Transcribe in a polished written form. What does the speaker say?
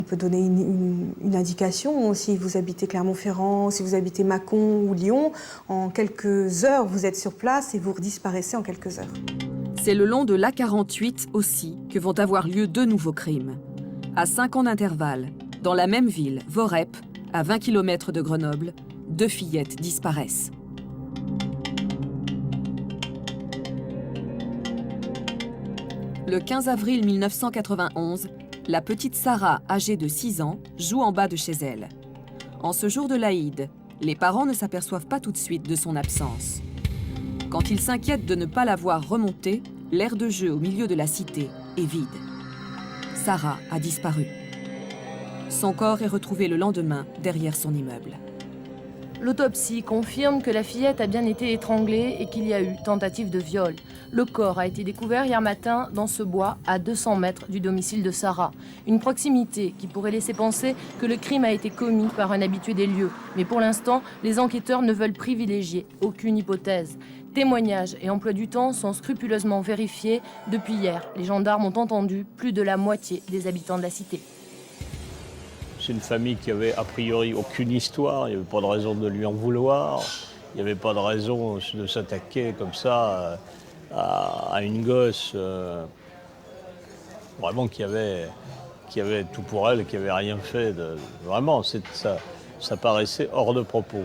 On peut donner une indication, si vous habitez Clermont-Ferrand, si vous habitez Mâcon ou Lyon, en quelques heures, vous êtes sur place et vous disparaissez en quelques heures. C'est le long de l'A48 aussi que vont avoir lieu 2 nouveaux crimes. À 5 ans d'intervalle, dans la même ville, Voreppe, à 20 km de Grenoble, 2 fillettes disparaissent. Le 15 avril 1991, la petite Sarah, âgée de 6 ans, joue en bas de chez elle. En ce jour de l'Aïd, les parents ne s'aperçoivent pas tout de suite de son absence. Quand ils s'inquiètent de ne pas la voir remonter, l'aire de jeu au milieu de la cité est vide. Sarah a disparu. Son corps est retrouvé le lendemain derrière son immeuble. L'autopsie confirme que la fillette a bien été étranglée et qu'il y a eu tentative de viol. Le corps a été découvert hier matin dans ce bois à 200 mètres du domicile de Sarah. Une proximité qui pourrait laisser penser que le crime a été commis par un habitué des lieux. Mais pour l'instant, les enquêteurs ne veulent privilégier aucune hypothèse. Témoignages et emploi du temps sont scrupuleusement vérifiés. Depuis hier, les gendarmes ont entendu plus de la moitié des habitants de la cité. C'est une famille qui avait a priori aucune histoire, il n'y avait pas de raison de lui en vouloir, il n'y avait pas de raison de s'attaquer comme ça à une gosse vraiment qui avait tout pour elle, qui n'avait rien fait. Vraiment, ça paraissait hors de propos.